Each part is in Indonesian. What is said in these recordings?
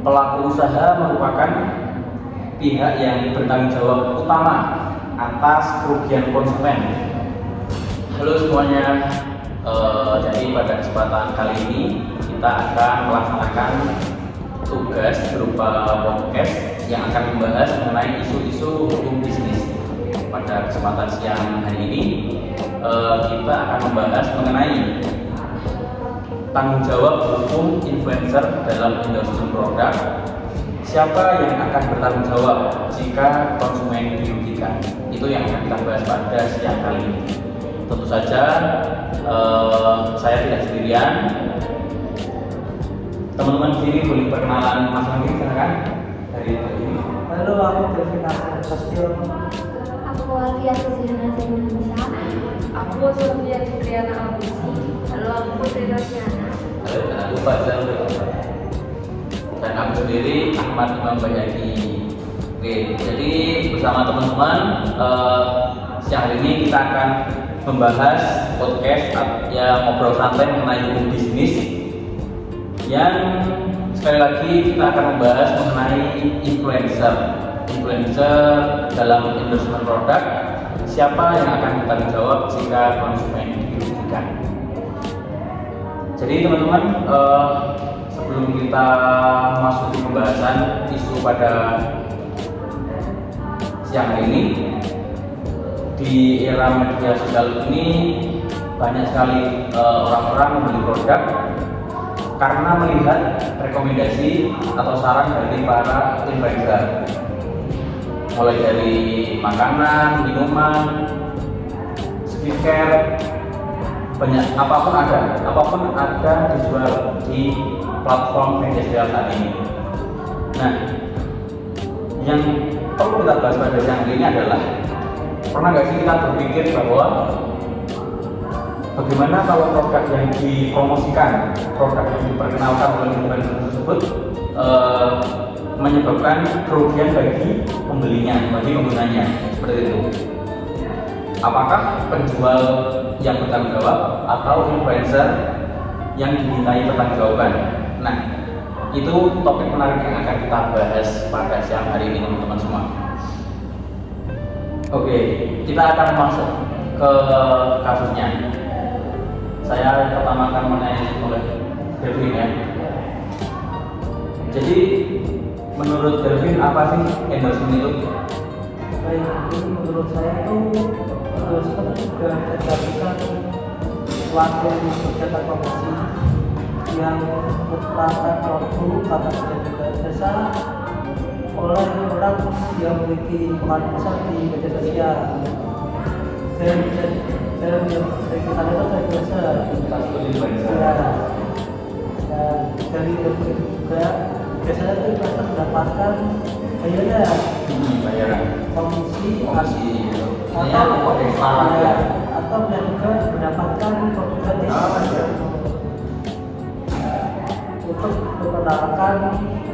Pelaku usaha merupakan pihak yang bertanggung jawab utama atas kerugian konsumen. Halo semuanya, jadi pada kesempatan kali ini kita akan melaksanakan tugas berupa podcast yang akan membahas mengenai isu-isu hukum bisnis. Pada kesempatan siang hari ini kita akan membahas mengenai tanggung jawab hukum influencer dalam industri produk. Siapa yang akan bertanggung jawab jika konsumen dirugikan? Itu yang akan kita bahas pada siang kali ini. Tentu saja saya tidak sendirian. Teman-teman sini boleh perkenalan masing-masing, silakan dari ini. Halo, aku Delvin Astasio. Aku Alfia Suzana Indonesia. Aku Sofia Cipriana Abusi. Halo, aku Putri Rosiana. Halo, aku Fajar. Dan aku sendiri Ahmad Imam Bayhaqi. Oke, jadi bersama teman-teman siang hari ini kita akan membahas podcast ya, ngobrol santai mengenai hukum bisnis, yang sekali lagi kita akan membahas mengenai influencer dalam industri produk. Siapa yang akan bertanggung jawab jika konsumen dirugikan? Jadi teman-teman, sebelum kita masuk di pembahasan isu pada siang hari ini, di era media sosial ini banyak sekali orang-orang membeli produk karena melihat rekomendasi atau saran dari para influencer, mulai dari makanan, minuman, skincare, banyak apapun ada dijual di platform media sosial saat ini. Nah, yang perlu kita bahas pada siang ini adalah, pernah nggak sih kita berpikir bahwa bagaimana kalau produk yang dipromosikan, produk yang diperkenalkan oleh influencer tersebut menyebabkan kerugian bagi pembelinya, bagi penggunanya, seperti itu. Apakah penjual yang bertanggung jawab atau influencer yang dimintai pertanggungjawaban? Nah, itu topik menarik yang akan kita bahas pada siang hari ini, teman-teman semua. Oke, kita akan masuk ke kasusnya. Saya pertama akan menanya oleh Delvin ya. Jadi menurut Delvin apa sih endorsement itu? Baik, ini menurut saya itu seperti juga terjadikan suatu kegiatan promosi yang merupakan produk atau juga jasa oleh orang yang memiliki pengaruh besar di media sosial. Dan yang sering kita lihat itu influencer. Dan dari itu juga biasanya itu kita mendapatkan bayaran komisi atau juga mendapatkan produk gratis untuk memperkenalkan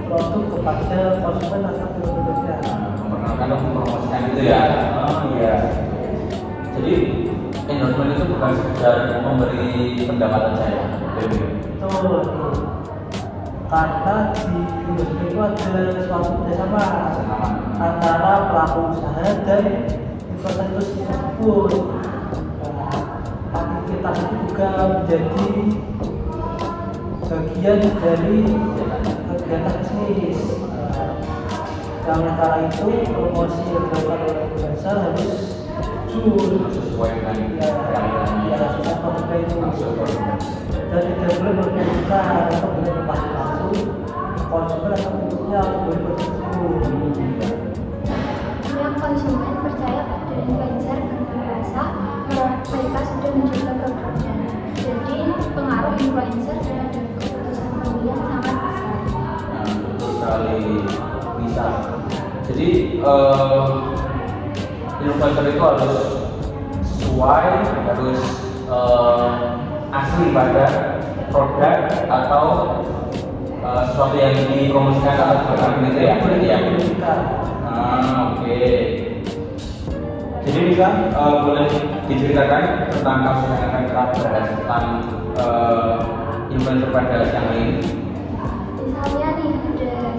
produk kepada konsumen atau penduduknya. Memperkenalkan dan mempromosikan itu ya. Oh iya. Jadi endorsement itu bukan sekedar memberi pendapatan saya. Betul. Karena di industri itu ada suatu kerjasama antara pelaku usaha dan influencer itu tersebut. Aktivitas itu juga menjadi bagian dari kegiatan bisnis. Yang antara itu promosi yang dilakukan oleh influencer harus jujur Sesuai dengan ya sesuai produknya itu, dan tidak boleh merugikan atau boleh berpaham langsung konsumen atau bentuknya boleh bertersebut. Banyak konsumen percaya pada influencer karena merasa mereka sudah mencoba produknya. Jadi pengaruh influencer terhadap keputusan pembelian sangat besar. betul sekali, bisa. Jadi influencer itu harus sesuai, harus asli pada produk atau sesuatu yang dipromosikan atau diperkenalkan itu ya. Oke. Jadi bisa boleh diceritakan tentang kasus yang akan kita bahas tentang influencer pada siang ini? Misalnya nih ada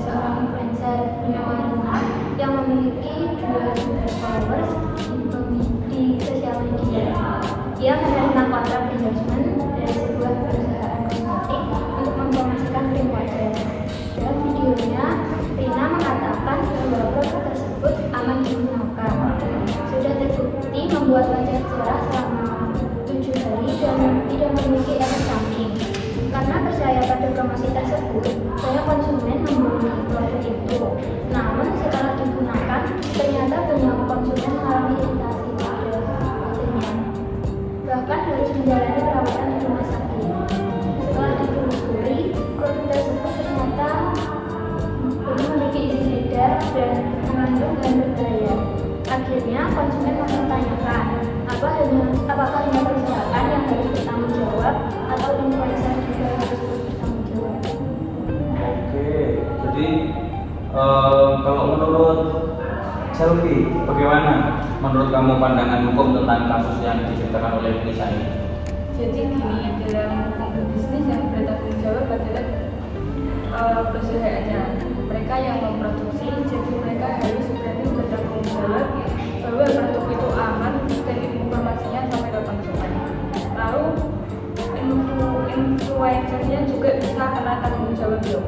Sebelumnya, Rina mengatakan bahwa produk tersebut aman digunakan. Sudah terbukti membuat wajah cerah selama 7 hari dan tidak memiliki efek samping. Karena percaya pada promosi tersebut, banyak konsumen membeli produk itu. Namun setelah digunakan, ternyata banyak konsumen mengalami iritasi pada wajahnya. Bahkan harus menjalani perawatan di rumah sakit. Setelah ditelusuri, produk tersebut ternyata belum memiliki izin edar dan mengandung bahan berbahaya. Akhirnya konsumen mempertanyakan, apakah hanya perusahaan yang harus bertanggung jawab atau influencer juga harus bertanggung jawab? Oke, jadi kalau menurut Selvi, bagaimana menurut kamu pandangan hukum tentang kasus yang diceritakan oleh Lisa ini? Jadi gini, dalam bisnis yang bertanggung jawab adalah perusahaannya, mereka yang memproduksi, jadi mereka harus berani bertanggung jawab bahwa produk itu aman dan informasinya sampai ke konsumen. Lalu influencernya juga bisa kena tanggung jawab dong.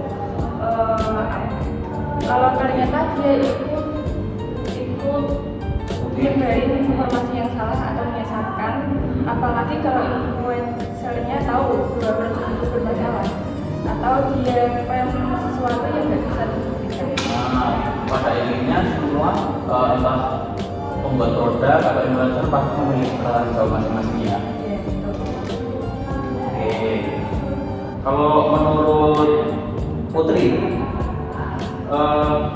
Kalau ternyata dia ikut menyebarin informasi yang salah atau menyesatkan, apalagi kalau influencernya tahu bahwa produk itu bermasalah atau dia klaim sesuatu yang nggak bisa dibuktikan. Nah, pada intinya semua entah pembuat produk atau influencer pasti memiliki tanggung jawab masing-masing ya. Iya, betul. Oke, kalau menurut Putri,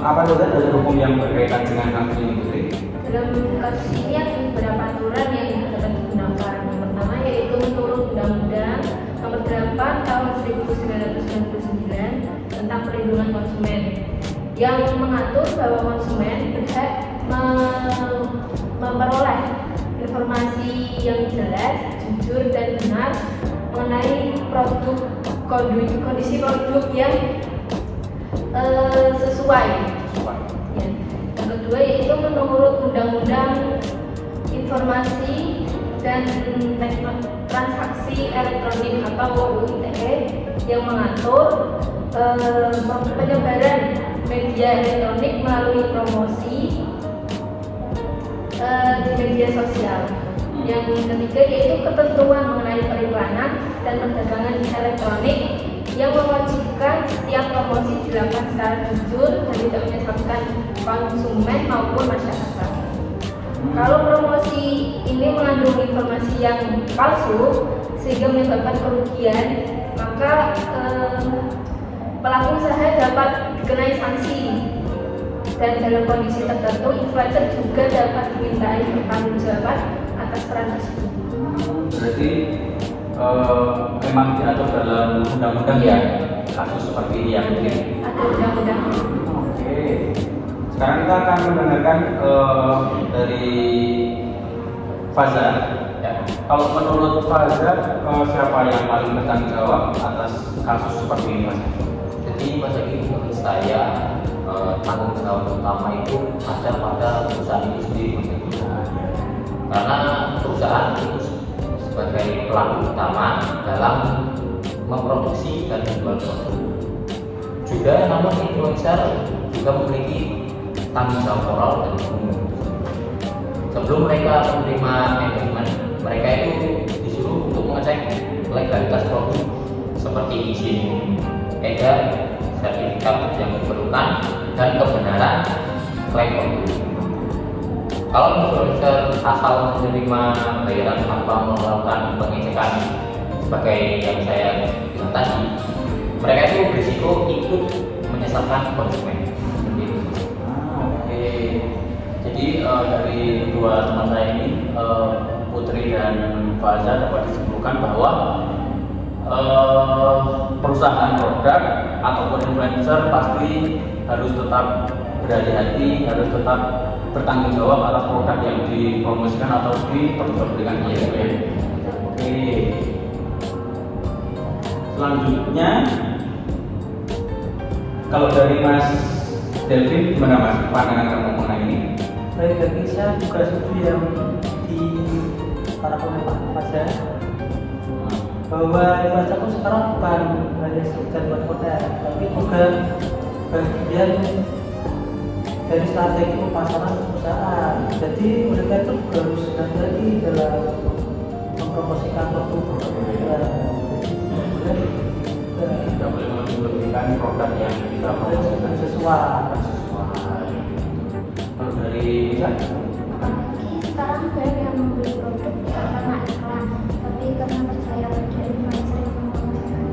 apa saja dari hukum yang berkaitan dengan kasus ini, Putri? Dalam kasus ini ada beberapa aturan yang dapat digunakan. Yang pertama yaitu menurut Undang-Undang Nomor 8 Tahun 1999 tentang Perlindungan Konsumen, yang mengatur bahwa konsumen berhak memperoleh informasi yang jelas, jujur, dan benar mengenai kondisi produk yang sesuai. Ya. Yang kedua yaitu menurut Undang-Undang Informasi dan Transaksi Elektronik atau UU ITE, yang mengatur penyebaran media elektronik melalui promosi di media sosial. Yang ketiga yaitu ketentuan mengenai periklanan dan perdagangan elektronik yang mewajibkan setiap promosi dilakukan secara jujur dan tidak menyesatkan konsumen maupun masyarakat. Kalau promosi ini mengandung informasi yang palsu sehingga menyebabkan kerugian, maka pelaku usaha dapat dikenai sanksi. Dan dalam kondisi tertentu, influencer juga dapat dimintai pertanggungjawaban atas peran tersebut. Berarti memang diatur dalam undang-undang ya kasus seperti ini ya, Putri? Ada undang-undang. Oke, sekarang kita akan mendengarkan dari Faza. Ya. Kalau menurut Faza, siapa yang paling bertanggung jawab atas kasus seperti ini, Mas? Jadi Mas Egi, menurut saya tanggung jawab utama itu ada pada perusahaan itu sendiri, Mas Egi. Karena perusahaan itu sebagai pelaku utama dalam memproduksi dan menjual produk. Juga namun influencer juga memiliki tanggung jawab moral dan hukum. Sebelum mereka menerima engagement, mereka itu disuruh untuk mengecek legalitas produk seperti izin edar, sertifikat yang diperlukan, dan kebenaran klaim produk. Kalau influencer asal menerima bayaran tanpa melakukan pengecekan sebagai yang saya bilang tadi, mereka itu berisiko ikut menyesatkan konsumen. Oke, jadi dari dua teman saya ini, Putri dan Faza, dapat disimpulkan bahwa perusahaan produk ataupun influencer pasti harus tetap berhati-hati, harus tetap bertanggung jawab atas produk yang dipromosikan atau diperjualbelikan. Oke. Selanjutnya, kalau dari Mas Delvin, gimana Mas pandangan kamu mengenai ini? Baik, bagi saya juga setuju yang di para pemerintah saja bahwa influencer itu sekarang bukan hanya sekedar buat konten, tapi juga bagian dari strategi pemasaran perusahaan. Jadi mereka itu harus hati-hati dalam mempromosikan produk mereka. Jadi Tidak boleh memberikan produk yang kita promosikan sesuai. Kalau dari Lisa, Apalagi sekarang banyak yang membeli produk bukan karena iklan, tapi karena percaya pada influencer yang mempromosikan.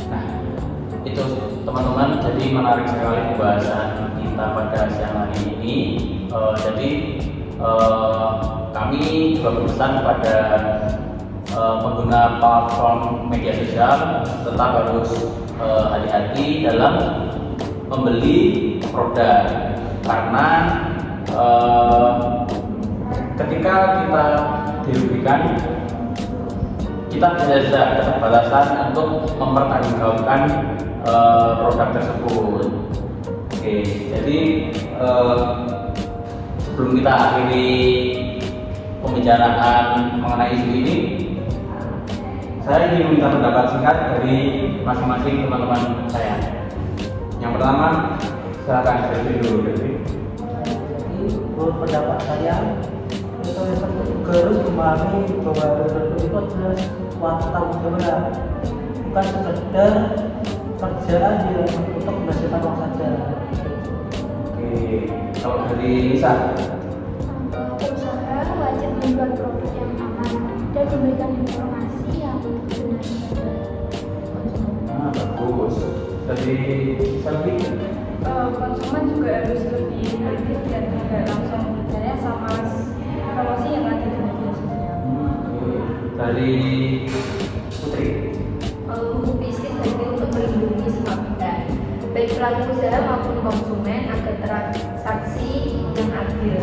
nah itu teman-teman, jadi menarik sekali pembahasan kita pada siang hari ini. Jadi kami juga berpesan kepada pengguna platform media sosial tetap harus hati-hati dalam membeli produk, karena ketika kita dirugikan, kita bisa keterbatasan untuk mempertanggungjawabkan produk tersebut. Oke, jadi sebelum kita akhiri pembicaraan mengenai isu ini, saya ingin meminta pendapat singkat dari masing-masing teman-teman saya. Yang pertama, silakan Devi dulu. Devi. Jadi menurut pendapat saya, influencer itu juga harus memahami bahwa produk itu adalah suatu tanggung jawab, bukan sekedar kerjaan yang untuk menghasilkan uang saja. Oke, kalau dari Lisa, Perusahaan wajib membuat produk yang aman dan memberikan informasi yang benar. bagus. Dari Selvi, Konsumen juga harus lebih kritis dan tidak langsung percaya sama promosi yang ada di media sosial. dari Putri. Untuk bisnis hanya untuk melindungi semua pihak, baik pelaku usaha maupun konsumen, agar transaksi yang adil.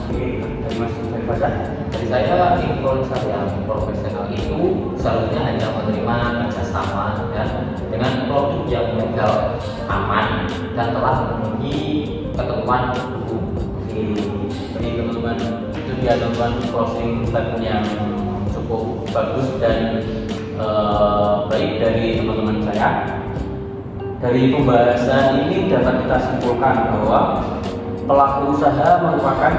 Oke, dari Mas Fajar. Dari saya, influencer yang profesional itu seharusnya hanya menerima kerjasama dan dengan produk yang legal, aman, dan telah memenuhi ketentuan hukum. Oke, jadi teman-teman, itu dia teman-teman closing statement yang cukup bagus dan baik dari teman-teman saya. Dari pembahasan ini dapat kita simpulkan bahwa pelaku usaha merupakan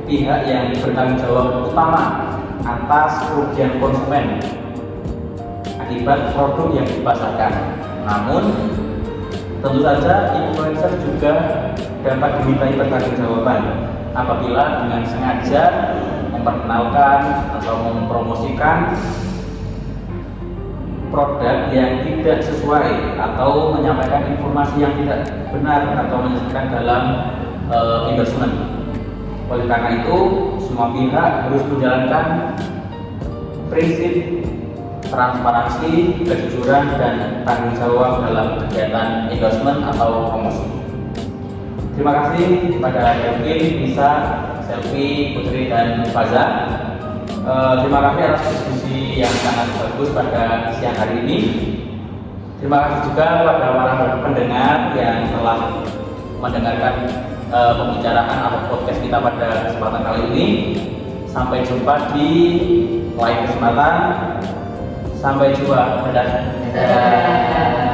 pihak yang bertanggung jawab utama atas kerugian konsumen akibat produk yang dipasarkan. Namun, tentu saja influencer juga dapat dimintai pertanggungjawaban apabila dengan sengaja memperkenalkan atau mempromosikan produk yang tidak sesuai atau menyampaikan informasi yang tidak benar atau menyesatkan dalam endorsement. Oleh karena itu, semua pihak harus menjalankan prinsip transparansi, kejujuran, dan tanggung jawab dalam kegiatan endorsement atau promosi. Terima kasih kepada Kevin, Lisa, Selvi, Putri, dan Faza. Terima kasih atas diskusi yang sangat bagus pada siang hari ini. Terima kasih juga kepada para pendengar yang telah mendengarkan pembicaraan atau podcast kita pada kesempatan kali ini. Sampai jumpa di lain kesempatan. Sampai jumpa. Dadah.